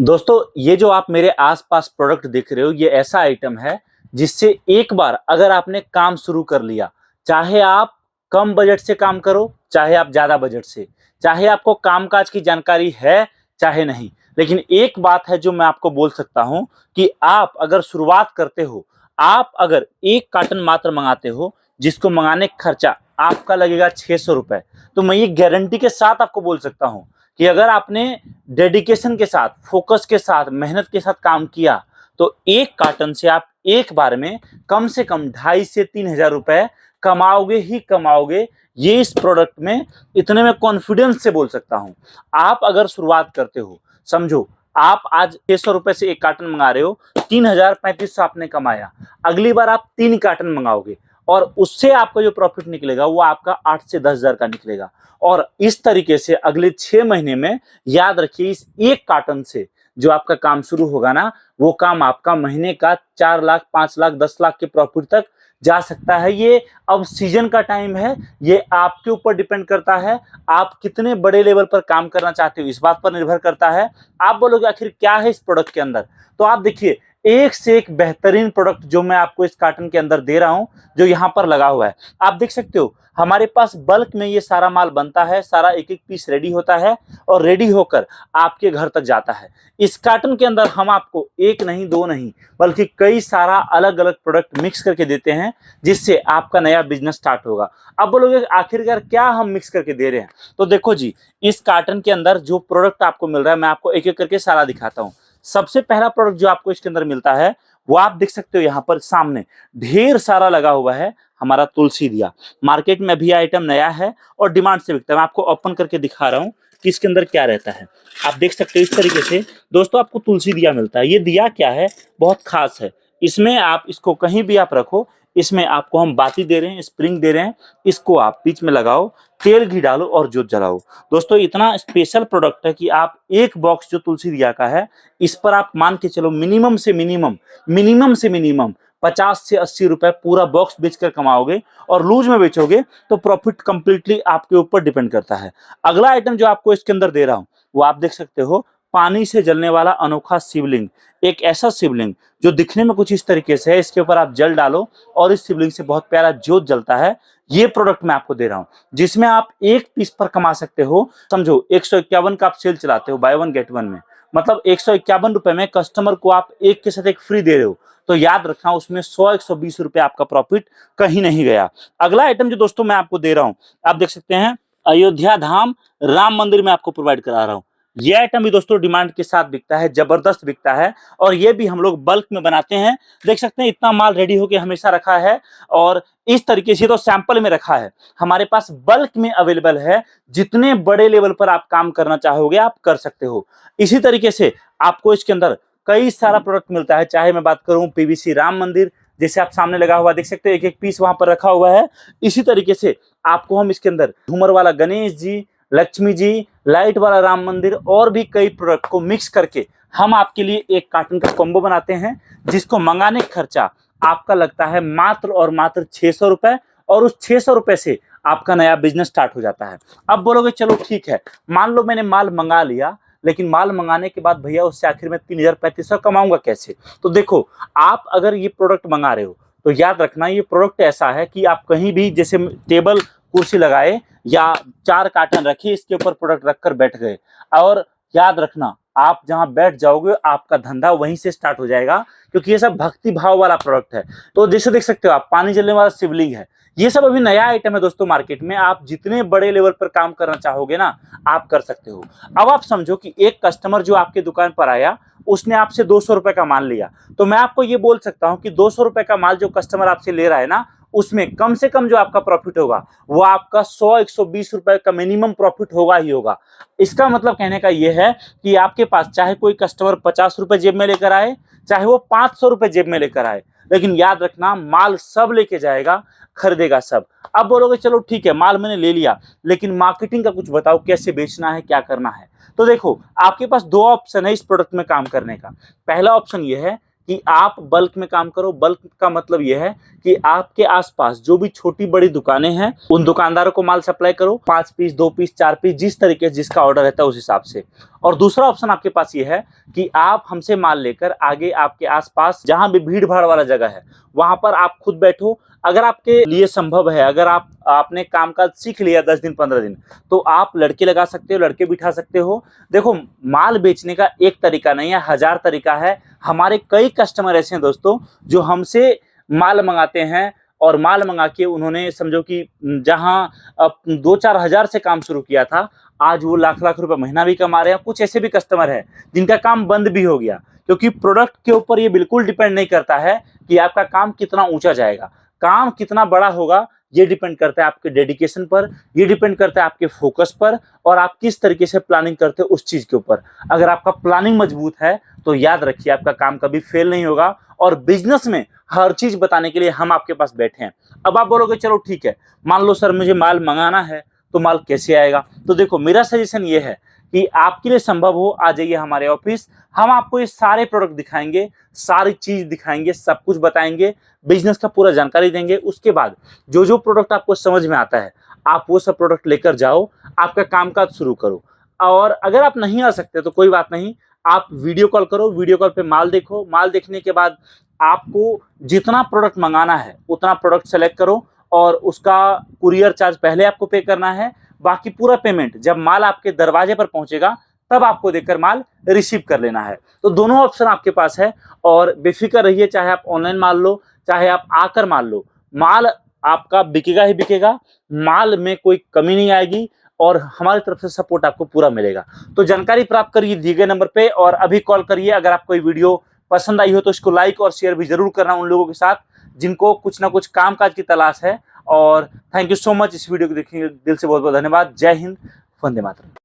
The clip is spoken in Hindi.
दोस्तों, ये जो आप मेरे आसपास प्रोडक्ट देख रहे हो, ये ऐसा आइटम है जिससे एक बार अगर आपने काम शुरू कर लिया, चाहे आप कम बजट से काम करो, चाहे आप ज्यादा बजट से, चाहे आपको कामकाज की जानकारी है चाहे नहीं, लेकिन एक बात है जो मैं आपको बोल सकता हूं कि आप अगर शुरुआत करते हो, आप अगर एक कार्टन मात्र मंगाते हो, जिसको मंगाने का खर्चा आपका लगेगा 600 रुपए, तो मैं ये गारंटी के साथ आपको बोल सकता हूं कि अगर आपने डेडिकेशन के साथ, फोकस के साथ, मेहनत के साथ काम किया, तो एक कार्टन से आप एक बार में कम से कम 2,500 से 3,000 रुपए कमाओगे ही कमाओगे। ये इस प्रोडक्ट में इतने में कॉन्फिडेंस से बोल सकता हूं। आप अगर शुरुआत करते हो, समझो आप आज 600 रुपए से एक कार्टन मंगा रहे हो, 3,035 आपने कमाया। अगली बार आप 3 कार्टन मंगाओगे और उससे आपका जो प्रॉफिट निकलेगा वो आपका 8 से 10 हजार का निकलेगा। और इस तरीके से अगले 6 महीने में, याद रखिए, इस एक कार्टन से जो आपका काम शुरू होगा ना, वो काम आपका महीने का 4 लाख, 5 लाख, 10 लाख के प्रॉफिट तक जा सकता है। ये अब सीजन का टाइम है, ये आपके ऊपर डिपेंड करता है। आप कितने बड़े लेवल पर काम करना चाहते हो, इस बात पर निर्भर करता है। आप बोलोगे आखिर क्या है इस प्रोडक्ट के अंदर, तो आप देखिए, एक से एक बेहतरीन प्रोडक्ट जो मैं आपको इस कार्टन के अंदर दे रहा हूं, जो यहां पर लगा हुआ है, आप देख सकते हो। हमारे पास बल्क में ये सारा माल बनता है, सारा एक एक पीस रेडी होता है और रेडी होकर आपके घर तक जाता है। इस कार्टन के अंदर हम आपको एक नहीं, दो नहीं, बल्कि कई सारा अलग अलग प्रोडक्ट मिक्स करके देते हैं, जिससे आपका नया बिजनेस स्टार्ट होगा। अब बोलोगे आखिरकार क्या हम मिक्स करके दे रहे हैं, तो देखो जी, इस कार्टन के अंदर जो प्रोडक्ट आपको मिल रहा है, मैं आपको एक एक करके सारा दिखाता हूं। सबसे पहला प्रोडक्ट जो आपको इसके अंदर मिलता है, वो आप देख सकते हो यहाँ पर सामने ढेर सारा लगा हुआ है, हमारा तुलसी दिया। मार्केट में भी आइटम नया है और डिमांड से बिकता है। मैं आपको ओपन करके दिखा रहा हूँ कि इसके अंदर क्या रहता है। आप देख सकते हो इस तरीके से दोस्तों आपको तुलसी दिया मिलता है। ये दिया क्या है, बहुत खास है। इसमें आप इसको कहीं भी आप रखो, इसमें आपको हम बाती दे रहे हैं, स्प्रिंग दे रहे हैं। इसको आप बीच में लगाओ, तेल घी डालो और जोत जलाओ। दोस्तों इतना स्पेशल प्रोडक्ट है कि आप एक बॉक्स जो तुलसी दिया का है, इस पर आप मान के चलो मिनिमम से मिनिमम 50 से 80 रुपए पूरा बॉक्स बेचकर कमाओगे। और लूज में बेचोगे तो प्रॉफिट कंप्लीटली आपके ऊपर डिपेंड करता है। अगला आइटम जो आपको इसके अंदर दे रहा हूं, वो आप देख सकते हो, पानी से जलने वाला अनोखा शिवलिंग। एक ऐसा शिवलिंग जो दिखने में कुछ इस तरीके से है, इसके ऊपर आप जल डालो और इस शिवलिंग से बहुत प्यारा ज्योत जलता है। ये प्रोडक्ट मैं आपको दे रहा हूं, जिसमें आप एक पीस पर कमा सकते हो। समझो 151 का आप सेल चलाते हो, बाय वन गेट वन में, मतलब 151 रुपए में कस्टमर को आप एक के साथ एक फ्री दे रहे हो। तो याद रखना, उसमें 100-120 रुपए आपका प्रॉफिट कहीं नहीं गया। अगला आइटम जो दोस्तों मैं आपको दे रहा हूं, आप देख सकते हैं, अयोध्या धाम राम मंदिर में आपको प्रोवाइड करा रहा हूं। ये आइटम भी दोस्तों डिमांड के साथ बिकता है, जबरदस्त बिकता है। और ये भी हम लोग बल्क में बनाते हैं। देख सकते हैं इतना माल रेडी होके हमेशा रखा है और इस तरीके से तो सैंपल में रखा है, हमारे पास बल्क में अवेलेबल है। जितने बड़े लेवल पर आप काम करना चाहोगे आप कर सकते हो। इसी तरीके से आपको इसके अंदर कई सारा प्रोडक्ट मिलता है। चाहे मैं बात करूं पीवीसी राम मंदिर, जैसे आप सामने लगा हुआ देख सकते हो, एक एक पीस वहां पर रखा हुआ है। इसी तरीके से आपको हम इसके अंदर झूमर वाला गणेश जी, लक्ष्मी जी, लाइट वाला राम मंदिर और भी कई प्रोडक्ट को मिक्स करके हम आपके लिए एक कार्टन का कॉम्बो बनाते हैं, जिसको मंगाने का खर्चा आपका लगता है मात्र और मात्र 600 रुपए। और उस 600 रुपए से आपका नया बिजनेस स्टार्ट हो जाता है। अब बोलोगे चलो ठीक है, मान लो मैंने माल मंगा लिया, लेकिन माल मंगाने के बाद भैया उससे आखिर में 3,035 कमाऊंगा कैसे? तो देखो, आप अगर ये प्रोडक्ट मंगा रहे हो, तो याद रखना ये प्रोडक्ट ऐसा है कि आप कहीं भी, जैसे टेबल कुर्सी लगाए या 4 कार्टन रखिए, इसके ऊपर प्रोडक्ट रखकर बैठ गए, और याद रखना आप जहां बैठ जाओगे आपका धंधा वहीं से स्टार्ट हो जाएगा, क्योंकि ये सब भक्ति भाव वाला प्रोडक्ट है। तो जैसे देख सकते हो आप, पानी जलने वाला शिवलिंग है। ये सब अभी नया आइटम है दोस्तों मार्केट में। आप जितने बड़े लेवल पर काम करना चाहोगे ना, आप कर सकते हो। अब आप समझो कि एक कस्टमर जो आपके दुकान पर आया, उसने आपसे 200 रुपए का माल लिया, तो मैं आपको ये बोल सकता हूं कि 200 रुपए का माल जो कस्टमर आपसे ले रहा है ना, उसमें कम से कम जो आपका प्रॉफिट होगा वो आपका 100-120 रुपए का मिनिमम प्रॉफिट होगा ही होगा। इसका मतलब कहने का यह है कि आपके पास चाहे कोई कस्टमर 50 रुपए जेब में लेकर आए, चाहे वो 500 रुपए जेब में लेकर आए, लेकिन याद रखना माल सब लेके जाएगा, खरीदेगा सब। अब बोलोगे चलो ठीक है, माल मैंने ले लिया, लेकिन मार्केटिंग का कुछ बताओ, कैसे बेचना है, क्या करना है? तो देखो, आपके पास 2 ऑप्शन है इस प्रोडक्ट में काम करने का। पहला ऑप्शन यह है कि आप बल्क में काम करो। बल्क का मतलब यह है कि आपके आसपास जो भी छोटी बड़ी दुकानें हैं उन दुकानदारों को माल सप्लाई करो, 5 पीस 2 पीस 4 पीस जिस तरीके से जिसका ऑर्डर रहता है उस हिसाब से। और दूसरा ऑप्शन आपके पास ये है कि आप हमसे माल लेकर आगे आपके आसपास जहां भी भीड़ भाड़ वाला जगह है वहां पर आप खुद बैठो। अगर आपके लिए संभव है, अगर आपने काम काज सीख लिया 10 दिन 15 दिन, तो आप लड़के लगा सकते हो, लड़के बिठा सकते हो। देखो, माल बेचने का एक तरीका नहीं है, 1000 तरीका है। हमारे कई कस्टमर ऐसे हैं दोस्तों जो हमसे माल मंगाते हैं और माल मंगा के उन्होंने समझो कि जहां 2-4 हज़ार से काम शुरू किया था, आज वो लाख लाख रुपए महीना भी कमा रहे हैं। कुछ ऐसे भी कस्टमर हैं जिनका काम बंद भी हो गया, क्योंकि प्रोडक्ट के ऊपर ये बिल्कुल डिपेंड नहीं करता है कि आपका काम कितना ऊंचा जाएगा, काम कितना बड़ा होगा। ये डिपेंड करता है आपके डेडिकेशन पर, ये डिपेंड करता है आपके फोकस पर, और आप किस तरीके से प्लानिंग करते हो उस चीज के ऊपर। अगर आपका प्लानिंग मजबूत है तो याद रखिए आपका काम कभी फेल नहीं होगा। और बिजनेस में हर चीज बताने के लिए हम आपके पास बैठे हैं। अब आप बोलोगे चलो ठीक है, मान लो सर मुझे माल मंगाना है तो माल कैसे आएगा? तो देखो, मेरा सजेशन ये है कि आपके लिए संभव हो, आ जाइए हमारे ऑफिस, हम आपको ये सारे प्रोडक्ट दिखाएंगे, सारी चीज दिखाएंगे, सब कुछ बताएंगे, बिजनेस का पूरा जानकारी देंगे। उसके बाद जो जो प्रोडक्ट आपको समझ में आता है आप वो सब प्रोडक्ट लेकर जाओ, आपका कामकाज शुरू करो। और अगर आप नहीं आ सकते तो कोई बात नहीं, आप वीडियो कॉल करो, वीडियो कॉल पे माल देखो, माल देखने के बाद आपको जितना प्रोडक्ट मंगाना है उतना प्रोडक्ट सेलेक्ट करो और उसका कुरियर चार्ज पहले आपको पे करना है। बाकी पूरा पेमेंट जब माल आपके दरवाजे पर पहुंचेगा तब आपको देकर माल रिसीव कर लेना है। तो दोनों ऑप्शन आपके पास है और बेफिक्र रहिए, चाहे आप ऑनलाइन माल लो चाहे आप आकर माल लो, माल आपका बिकेगा ही बिकेगा, माल में कोई कमी नहीं आएगी और हमारी तरफ से सपोर्ट आपको पूरा मिलेगा। तो जानकारी प्राप्त करिए दिए गए नंबर पे और अभी कॉल करिए। अगर आपको ये वीडियो पसंद आई हो तो इसको लाइक और शेयर भी जरूर करना उन लोगों के साथ जिनको कुछ ना कुछ कामकाज की तलाश है। और थैंक यू सो मच इस वीडियो को देखने के लिए दिल से बहुत बहुत धन्यवाद। जय हिंद, वंदे मातरम।